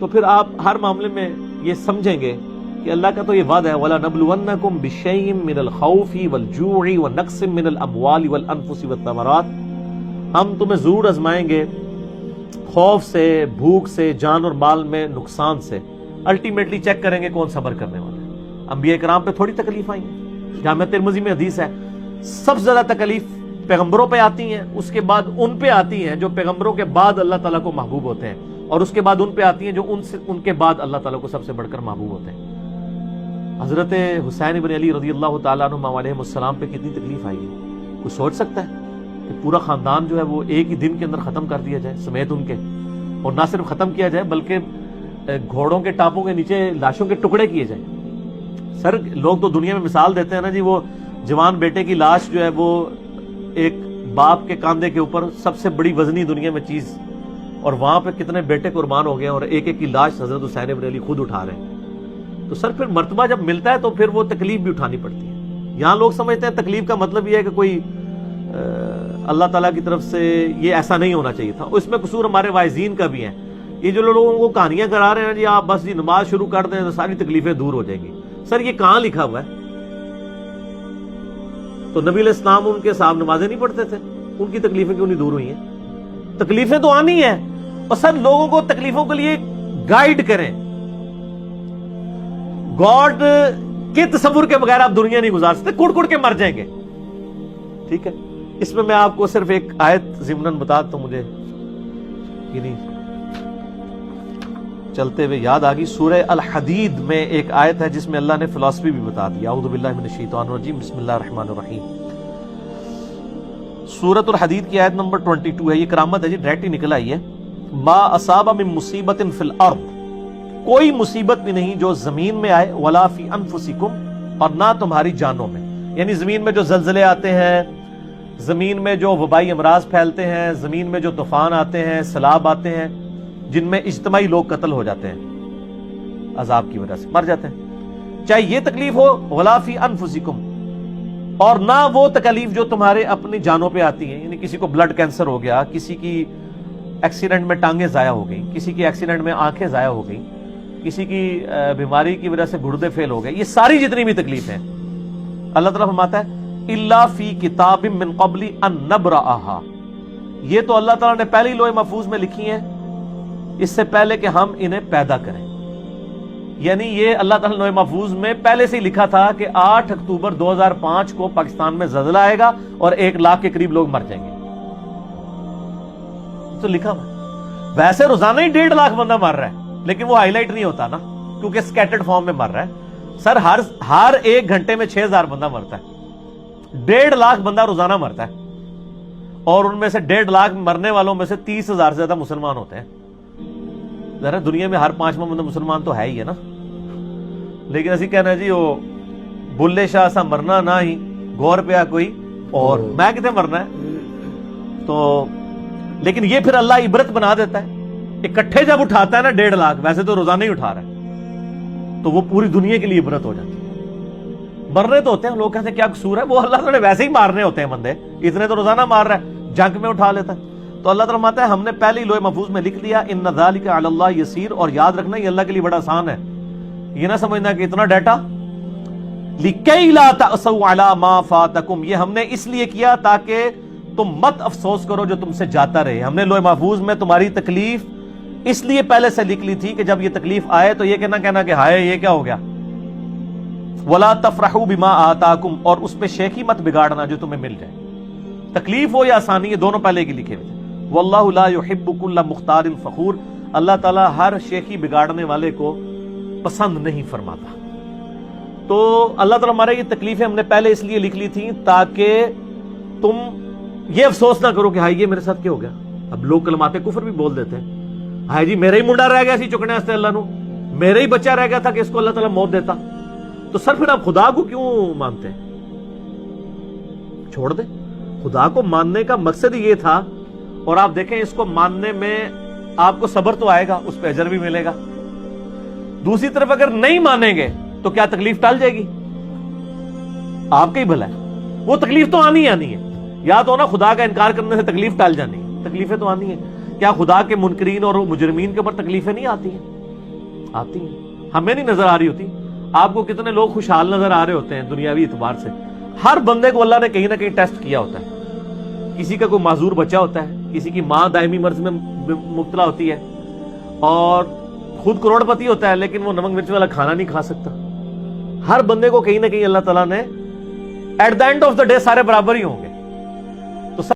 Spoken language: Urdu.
تو پھر آپ ہر معاملے میں یہ سمجھیں گے کہ اللہ کا تو یہ وعدہ ہے وَلَنَبْلُوَنَّكُمْ بِشَيْءٍ مِّنَ الْخَوْفِ وَالْجُوعِ وَنَقْصٍ مِّنَ الْأَمْوَالِ وَالْأَنفُسِ وَالثَّمَرَاتِ، ہم تمہیں ضرور آزمائیں گے خوف سے، بھوک سے، جان اور مال میں نقصان سے۔ الٹیمیٹلی چیک کریں گے کون صبر کرنے والا ہے۔ انبیاء کرام پہ تھوڑی تکلیف آئی ہیں، جامعہ ترمذی میں حدیث ہے سب سے زیادہ تکلیف پیغمبروں پہ آتی ہیں، اس کے بعد ان پہ آتی ہیں جو پیغمبروں کے بعد اللہ تعالیٰ کو محبوب ہوتے ہیں، اور اس کے بعد ان پہ آتی ہیں جو ان کے بعد اللہ تعالیٰ کو سب سے بڑھ کر محبوب ہوتے ہیں۔ حضرت حسین بن علی رضی اللہ تعالیٰ عنہ علیہ السلام پہ کتنی تکلیف آئی ہے، کوئی سوچ سکتا ہے کہ پورا خاندان جو ہے وہ ایک ہی دن کے اندر ختم کر دیا جائے سمیت ان کے، اور نہ صرف ختم کیا جائے بلکہ گھوڑوں کے ٹاپوں کے نیچے لاشوں کے ٹکڑے کیے جائیں۔ سر لوگ تو دنیا میں مثال دیتے ہیں نا جی، وہ جوان بیٹے کی لاش جو ہے وہ ایک باپ کے کاندھے کے اوپر سب سے بڑی وزنی دنیا میں چیز، اور وہاں پہ کتنے بیٹے قربان ہو گئے اور ایک ایک کی لاش حضرت حسین بن علی خود اٹھا رہے ہیں۔ تو سر پھر مرتبہ جب ملتا ہے تو پھر وہ تکلیف بھی اٹھانی پڑتی ہے۔ یہاں لوگ سمجھتے ہیں تکلیف کا مطلب یہ ہے کہ کوئی اللہ تعالیٰ کی طرف سے یہ ایسا نہیں ہونا چاہیے تھا، اس میں قصور ہمارے واعظین کا بھی ہے۔ یہ جو لوگوں کو کہانیاں کرا رہے ہیں جی آپ بس جی نماز شروع کر دیں تو ساری تکلیفیں دور ہو جائیں گی، سر یہ کہاں لکھا ہوا ہے؟ تو نبی علیہ السلام ان کے صاحب نمازیں نہیں پڑھتے تھے، ان کی تکلیفیں کیوں نہیں دور ہوئی ہیں؟ تکلیفیں تو آنی ہیں، اور سر لوگوں کو تکلیفوں کے لیے گائیڈ کریں۔ گاڈ کے تصور کے بغیر آپ دنیا نہیں گزار سکتے، کڑ کڑ کے مر جائیں گے، ٹھیک ہے؟ اس میں آپ کو صرف ایک آیت ضمناً بتا تو مجھے چلتے ہوئے یاد آ گئی، سورہ الحدید میں ایک آیت ہے جس میں اللہ نے فلسفی بھی بتا دی۔ اعوذ باللہ من الشیطان الرجیم، بسم اللہ الرحمن الرحیم۔ سورۃ الحدید کی آیت نمبر 22 ہے، یہ کرامت ہے جی، ڈائریکٹ ہی نکل آئی ہے۔ ما اصاب من مصیبت فی الارض، کوئی مصیبت بھی نہیں جو زمین میں آئے، ولا فی انفسکم، اور نہ تمہاری جانوں میں، یعنی زمین میں جو زلزلے آتے ہیں، زمین میں جو وبائی امراض پھیلتے ہیں، زمین میں جو طوفان آتے ہیں، سیلاب آتے ہیں، جن میں اجتماعی لوگ قتل ہو جاتے ہیں عذاب کی وجہ سے، مر جاتے ہیں، چاہے یہ تکلیف ہو، ولا فی انفسکم، اور نہ وہ تکلیف جو تمہارے اپنی جانوں پہ آتی ہیں، یعنی کسی کو بلڈ کینسر ہو گیا، کسی کی ایکسیڈنٹ میں ٹانگیں ضائع ہو گئی، کسی کی ایکسیڈنٹ میں آنکھیں ضائع ہو گئی، کسی کی بیماری کی وجہ سے گردے فیل ہو گئے، یہ ساری جتنی بھی تکلیفیں اللہ تعالیٰ فرماتا ہے الا فی کتاب من قبل ان نبرأها، یہ تو اللہ تعالیٰ نے پہلی لوح محفوظ میں لکھی ہیں اس سے پہلے کہ ہم انہیں پیدا کریں، یعنی یہ اللہ تعالیٰ نے لوح محفوظ میں پہلے سے ہی لکھا تھا کہ 8 اکتوبر 2005 کو پاکستان میں زلزلہ آئے گا اور 1 لاکھ کے قریب لوگ مر جائیں گے، تو لکھا ہوا۔ ویسے روزانہ ہی 1.5 لاکھ بندہ مر رہا ہے، لیکن وہ ہائی لائٹ نہیں ہوتا نا، کیونکہ سکیٹرڈ فارم میں مر رہا ہے۔ سر ہر 1 گھنٹے میں 6000 بندہ مرتا ہے، 1.5 لاکھ بندہ روزانہ مرتا ہے، اور ان میں سے 1.5 لاکھ مرنے والوں میں سے 30,000 سے زیادہ مسلمان ہوتے ہیں۔ ذرا دنیا میں ہر 5واں بندہ مسلمان تو ہے ہی ہے نا، لیکن اسی کہنا جی وہ بلے شاہ سا مرنا نہ ہی گور پیا کوئی اور، میں کتنے مرنا ہے؟ تو لیکن یہ پھر اللہ عبرت بنا دیتا ہے، اکٹھے جب اٹھاتا ہے نا 1.5 لاکھ، ویسے تو روزانہ ہی اٹھا رہا ہے، تو وہ پوری دنیا کے لیے عبرت ہو جاتی ہے۔ مرنے تو ہوتے ہیں، لوگ کہتے ہیں کیا قصور ہے، وہ اللہ تعالیٰ نے ویسے ہی مارنے ہوتے ہیں بندے، اتنے تو روزانہ مار رہا ہے، جنگ میں اٹھا لیتا ہے۔ تو اللہ تعالیٰ فرماتا ہے ہم نے پہلی لوح محفوظ میں لکھ دیا، ان ذالک علی اللہ یسیر، اور یاد رکھنا یہ اللہ کے لیے بڑا آسان ہے، یہ نہ سمجھنا کہ اتنا ڈیٹا، لکی لا تأسوا علی ما فاتکم، یہ ہم نے اس لیے کیا تاکہ تم مت افسوس کرو جو تم سے جاتا رہے۔ ہم نے لوح محفوظ میں تمہاری تکلیف اس لیے پہلے سے لکھ لی تھی کہ جب یہ تکلیف آئے تو یہ کہنا کہ ہائے یہ کیا ہو گیا، ولا تفرحوا بما آتاکم، اور اس پہ شیخی مت بگاڑنا جو تمہیں مل جائے، تکلیف ہو یا آسانی، یہ دونوں پہلے کی لکھے ہوئے تھے۔ واللہ لا يحب كل مختار فخور، اللہ تعالیٰ ہر شیخی بگاڑنے والے کو پسند نہیں فرماتا۔ تو اللہ تعالیٰ ہمارے یہ تکلیفیں ہم نے پہلے اس لیے لکھ لی تھیں تاکہ تم یہ افسوس نہ کرو کہ ہائی یہ میرے ساتھ کیا ہو گیا۔ اب لوگ کلمات کفر بھی بول دیتے ہیں، ہائی جی میرا ہی منڈا رہ گیا سی چکنے واسطے اللہ نو، میرا ہی بچہ رہ گیا تھا کہ اس کو اللہ تعالیٰ موت دیتا۔ تو سر پھر آپ خدا کو کیوں مانتے ہیں؟ چھوڑ دیں، خدا کو ماننے کا مقصد ہی یہ تھا، اور آپ دیکھیں اس کو ماننے میں آپ کو صبر تو آئے گا، اس پہ اجر بھی ملے گا۔ دوسری طرف اگر نہیں مانیں گے تو کیا تکلیف ٹل جائے گی؟ آپ کا ہی بھلا ہے، وہ تکلیف تو آنی ہے، یا تو نا خدا کا انکار کرنے سے تکلیف ٹل جانی ہے، تکلیفیں تو آنی ہیں۔ کیا خدا کے منکرین اور مجرمین کے اوپر تکلیفیں نہیں آتی ہیں؟ آتی ہیں, ہمیں نہیں نظر آ رہی ہوتی. آپ کو کتنے لوگ خوشحال نظر آ رہے ہوتے ہیں دنیاوی اعتبار سے. ہر بندے کو اللہ نے کہیں نہ کہیں ٹیسٹ کیا ہوتا ہے. کسی کا کوئی معذور بچہ ہوتا ہے, کسی کی ماں دائمی مرض میں مبتلا ہوتی ہے, اور خود کروڑ پتی ہوتا ہے لیکن وہ نمک مرچ والا کھانا نہیں کھا سکتا. ہر بندے کو کہیں نہ کہیں اللہ تعالیٰ نے at the end of the day سارے برابر ہی ہوں گے.